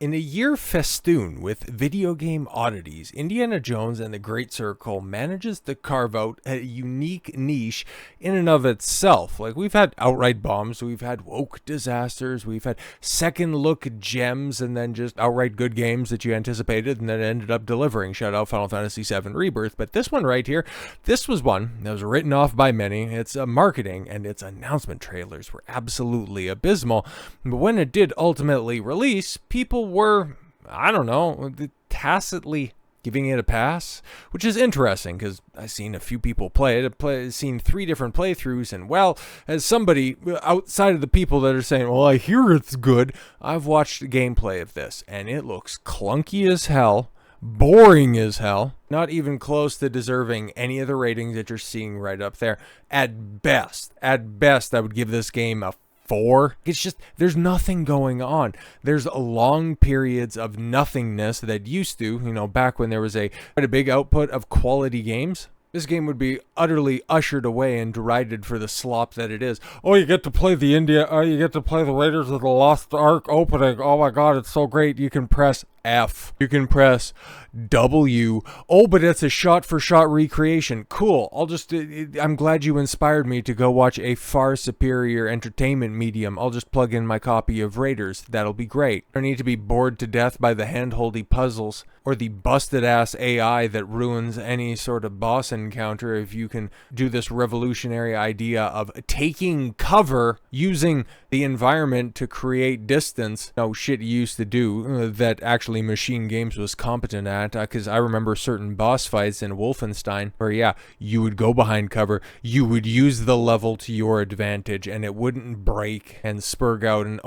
In a year festooned with video game oddities, Indiana Jones and the Great Circle manages to carve out a unique niche in and of itself. Like, we've had outright bombs, we've had woke disasters, we've had second look gems, and then just outright good games that you anticipated and then ended up delivering. Shout out Final Fantasy VII Rebirth. But this one right here, this was one that was written off by many. Its marketing and its announcement trailers were absolutely abysmal. But when it did ultimately release, people were, I don't know, tacitly giving it a pass, which is interesting because I've seen a few people play it. I've seen 3 different playthroughs, and well, as somebody outside of the people that are saying, well, I hear it's good, I've watched gameplay of this, and it looks clunky as hell, boring as hell, not even close to deserving any of the ratings that you're seeing right up there. At best, I would give this game a 4. It's just, there's nothing going on. There's long periods of nothingness that used to, back when there was quite a big output of quality games. This game would be utterly ushered away and derided for the slop that it is. Oh, you get to play the Raiders of the Lost Ark opening. Oh my god, it's so great. You can press F. You can press W. Oh, but it's a shot-for-shot recreation. Cool. I'm glad you inspired me to go watch a far superior entertainment medium. I'll just plug in my copy of Raiders. That'll be great. I don't need to be bored to death by the hand-holdy puzzles or the busted-ass AI that ruins any sort of boss encounter if you can do this revolutionary idea of taking cover using the environment to create distance. No shit you used to do that actually Machine Games was competent at, because I remember certain boss fights in Wolfenstein where, you would go behind cover, you would use the level to your advantage, and it wouldn't break and spurg out, and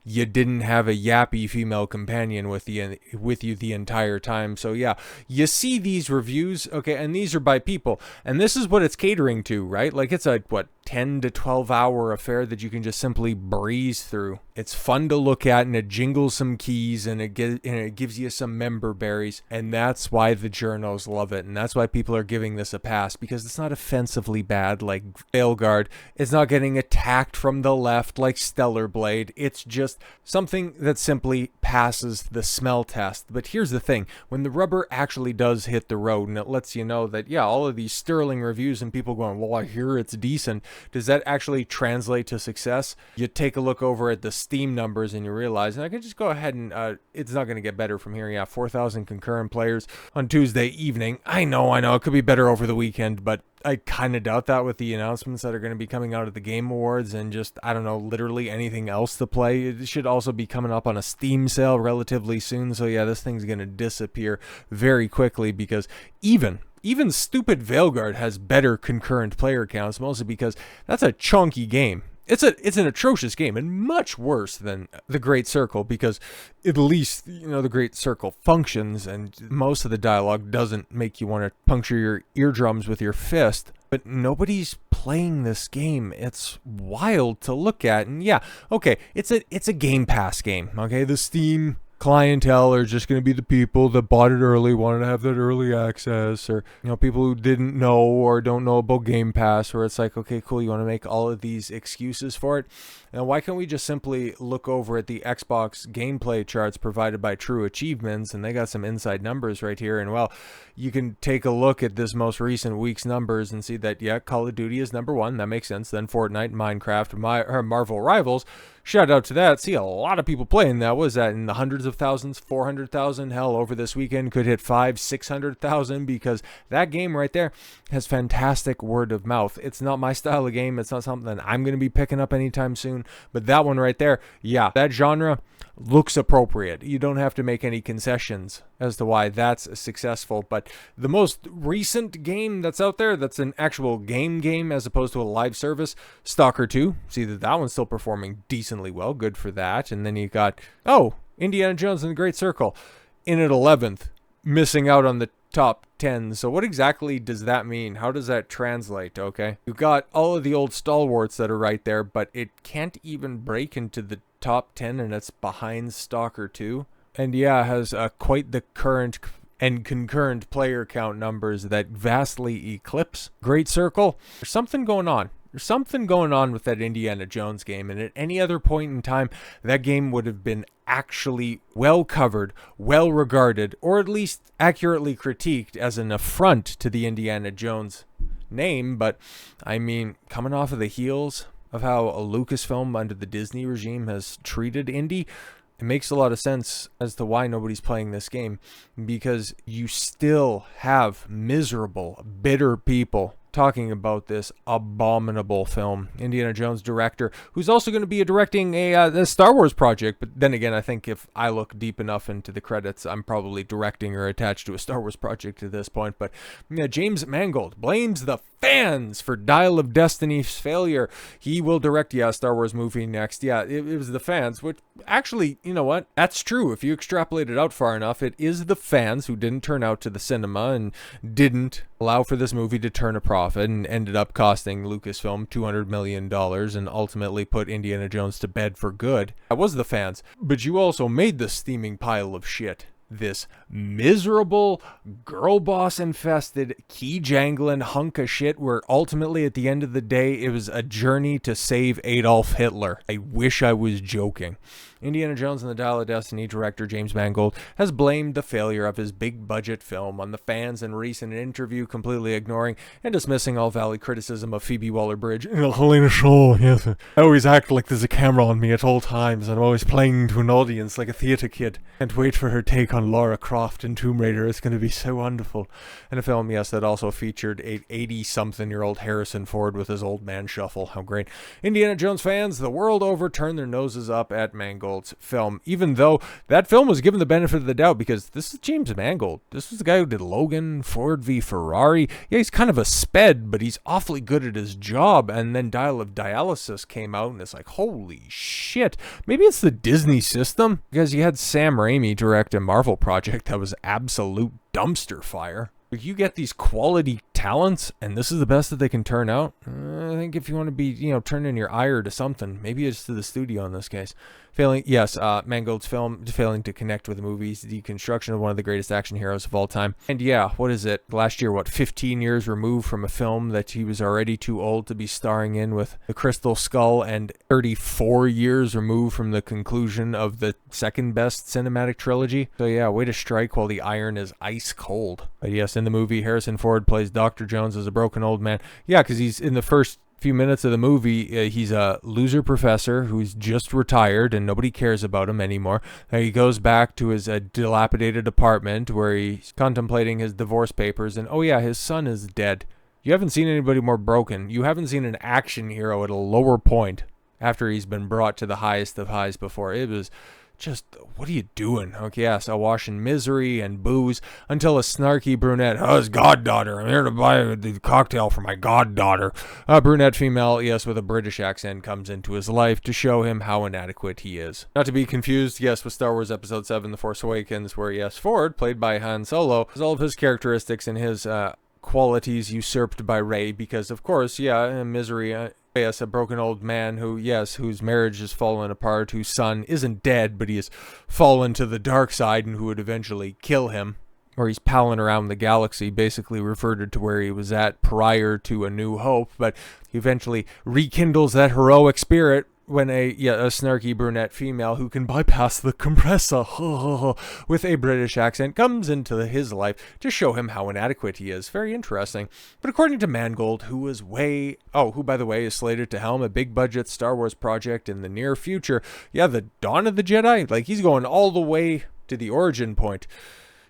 you didn't have a yappy female companion with you the entire time. So you see these reviews, okay, and these are by people, and this is what it's catering to, right? Like, it's a 10 to 12 hour affair that you can just simply breeze through. It's fun to look at, and it jingles some keys, and it gives you some member berries, and that's why the journos love it, and that's why people are giving this a pass, because it's not offensively bad like Veilguard. It's not getting attacked from the left like Stellar Blade. It's just something that simply passes the smell test. But here's the thing, when the rubber actually does hit the road, and it lets you know that, all of these sterling reviews and people going, well, I hear it's decent, does that actually translate to success? You take a look over at the Steam numbers and you realize, and I can just go ahead and it's not going to get better from here. 4,000 concurrent players on Tuesday evening. I know it could be better over the weekend, but I kind of doubt that with the announcements that are going to be coming out of the Game Awards and just, literally anything else to play. It should also be coming up on a Steam sale relatively soon. So this thing's going to disappear very quickly, because even stupid Veilguard has better concurrent player counts, mostly because that's a chunky game. It's an atrocious game, and much worse than the Great Circle, because at least, the Great Circle functions, and most of the dialogue doesn't make you want to puncture your eardrums with your fist. But nobody's playing this game. It's wild to look at, and it's a Game Pass game. Okay, the Steam clientele are just going to be the people that bought it early, wanted to have that early access, or people who didn't know or don't know about Game Pass, where it's like, okay, cool, you want to make all of these excuses for it. Now, why can't we just simply look over at the Xbox gameplay charts provided by True Achievements, and they got some inside numbers right here, and you can take a look at this most recent week's numbers and see that Call of Duty is number 1, that makes sense, then Fortnite, Minecraft, Marvel Rivals. Shout out to that. See a lot of people playing that. Was that in the hundreds of thousands, 400,000? Hell, over this weekend could hit 500,000-600,000, because that game right there has fantastic word of mouth. It's not my style of game. It's not something that I'm going to be picking up anytime soon. But that one right there, that genre looks appropriate. You don't have to make any concessions as to why that's successful. But the most recent game that's out there, that's an actual game as opposed to a live service, Stalker 2. See that one's still performing decently well. Good for that. And then you got, Indiana Jones and the Great Circle in at 11th, missing out on the top 10. So what exactly does that mean? How does that translate? Okay, you've got all of the old stalwarts that are right there, but it can't even break into the top 10, and it's behind Stalker 2, and has quite the current and concurrent player count numbers that vastly eclipse Great Circle. There's something going on. There's something going on with that Indiana Jones game, and at any other point in time, that game would have been actually well covered, well regarded, or at least accurately critiqued as an affront to the Indiana Jones name. But I mean, coming off of the heels of how a Lucasfilm under the Disney regime has treated Indy, it makes a lot of sense as to why nobody's playing this game, because you still have miserable, bitter people talking about this abominable film. Indiana Jones director, who's also going to be directing a Star Wars project. But then again, I think if I look deep enough into the credits, I'm probably directing or attached to a Star Wars project at this point. But yeah, James Mangold blames the fans for Dial of Destiny's failure. He will direct a Star Wars movie next. Yeah, it was the fans, which actually, you know what? That's true. If you extrapolate it out far enough, it is the fans who didn't turn out to the cinema and didn't allow for this movie to turn a profit and ended up costing Lucasfilm $200 million and ultimately put Indiana Jones to bed for good. That was the fans. But you also made the steaming pile of shit. This miserable, girl boss infested, key jangling hunk of shit where ultimately at the end of the day it was a journey to save Adolf Hitler. I wish I was joking. Indiana Jones and the Dial of Destiny director James Mangold has blamed the failure of his big budget film on the fans in a recent interview, completely ignoring and dismissing all valid criticism of Phoebe Waller-Bridge. Helena Shaw, yes. I always act like there's a camera on me at all times, and I'm always playing to an audience like a theatre kid. Can't wait for her take on Lara Croft in Tomb Raider. It's going to be so wonderful. And a film, yes, that also featured a 80-something-year-old Harrison Ford with his old man shuffle. How great. Indiana Jones fans the world over turn their noses up at Mangold's film, even though that film was given the benefit of the doubt, because this is James Mangold. This was the guy who did Logan, Ford v Ferrari. Yeah, he's kind of a sped, but he's awfully good at his job. And then Dial of Dialysis came out, and it's like, holy shit. Maybe it's the Disney system, because you had Sam Raimi direct a Marvel project that was absolute dumpster fire. If you get these quality talents, and this is the best that they can turn out, I think if you want to be, turning your ire to something, maybe it's to the studio in this case. Mangold's film failing to connect with the movie's deconstruction of one of the greatest action heroes of all time. And yeah, what is it? Last year, 15 years removed from a film that he was already too old to be starring in with the Crystal Skull, and 34 years removed from the conclusion of the second best cinematic trilogy. So yeah, way to strike while the iron is ice cold. But yes, in the movie, Harrison Ford plays Dr. Jones as a broken old man. Yeah, because he's in the first few minutes of the movie, he's a loser professor who's just retired and nobody cares about him anymore. He goes back to his dilapidated apartment where he's contemplating his divorce papers, and oh yeah, his son is dead. You haven't seen anybody more broken. You haven't seen an action hero at a lower point after he's been brought to the highest of highs before. It was just, what are you doing? Okay, yes, awash in misery and booze until a snarky brunette, his goddaughter, I'm here to buy the cocktail for my goddaughter. A brunette female, yes, with a British accent comes into his life to show him how inadequate he is. Not to be confused, yes, with Star Wars Episode 7, The Force Awakens, where, yes, Ford, played by Han Solo, has all of his characteristics and his qualities usurped by Rey because, of course, yeah, misery... Yes, a broken old man who, yes, whose marriage has fallen apart, whose son isn't dead, but he has fallen to the dark side and who would eventually kill him. Or he's palling around the galaxy, basically reverted to where he was at prior to A New Hope, but he eventually rekindles that heroic spirit when a snarky brunette female who can bypass the compressor with a British accent comes into his life to show him how inadequate he is. Very interesting. But according to Mangold, who by the way is slated to helm a big budget Star Wars project in the near future, yeah, the Dawn of the Jedi, like he's going all the way to the origin point.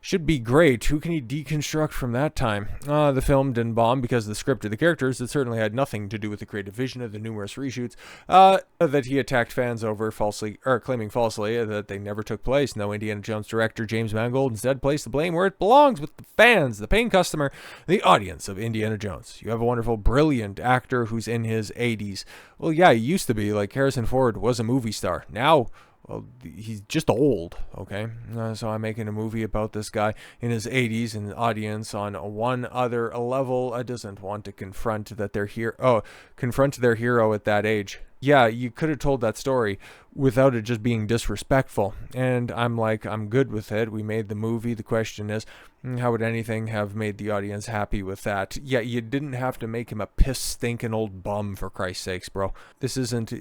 Should be great. Who can he deconstruct from that time? The film didn't bomb because of the script of the characters. It certainly had nothing to do with the creative vision of the numerous reshoots that he attacked fans over, claiming falsely that they never took place. No, Indiana Jones director James Mangold instead placed the blame where it belongs, with the fans, the paying customer, the audience of Indiana Jones. You have a wonderful, brilliant actor who's in his 80s. Well, yeah, he used to be. Like Harrison Ford was a movie star. Now, well, he's just old, okay? So I'm making a movie about this guy in his 80s, and the audience on one other level doesn't want to confront their hero at that age. Yeah, you could have told that story without it just being disrespectful. And I'm like, I'm good with it. We made the movie. The question is, how would anything have made the audience happy with that? Yeah, you didn't have to make him a piss-stinking old bum, for Christ's sakes, bro. This isn't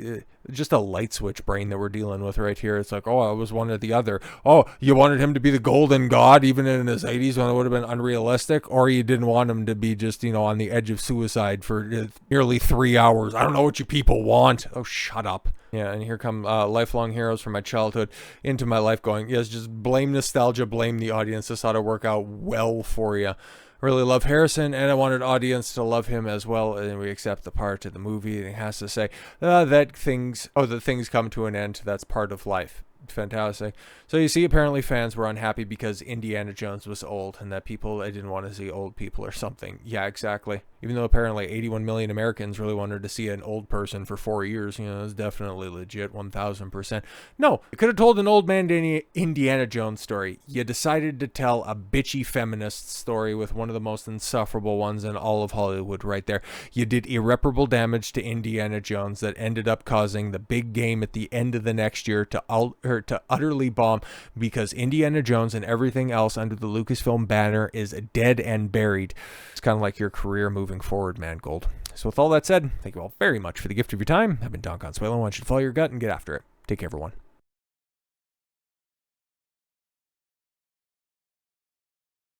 just a light switch brain that we're dealing with right here. It's like, oh, I was one or the other. Oh, you wanted him to be the golden god even in his 80s when it would have been unrealistic? Or you didn't want him to be just, on the edge of suicide for nearly 3 hours? I don't know what you people want. Oh, shut up. Yeah, and here come lifelong heroes from my childhood into my life going, yes, just blame nostalgia, blame the audience. This ought to work out well for you. Really love Harrison, and I wanted audience to love him as well, and we accept the part of the movie, and he has to say that things come to an end. That's part of life. Fantastic. So you see, apparently fans were unhappy because Indiana Jones was old and that people didn't want to see old people or something. Yeah, exactly. Even though apparently 81 million Americans really wanted to see an old person for 4 years, it's definitely legit, 1000%. No, you could have told an old man Indiana Jones story. You decided to tell a bitchy feminist story with one of the most insufferable ones in all of Hollywood right there. You did irreparable damage to Indiana Jones that ended up causing the big game at the end of the next year to utterly bomb because Indiana Jones and everything else under the Lucasfilm banner is dead and buried. It's kind of like your career moving forward, Mangold. So with all that said, thank you all very much for the gift of your time. I've been Don Consuelo. I want you to follow your gut and get after it. Take care, everyone.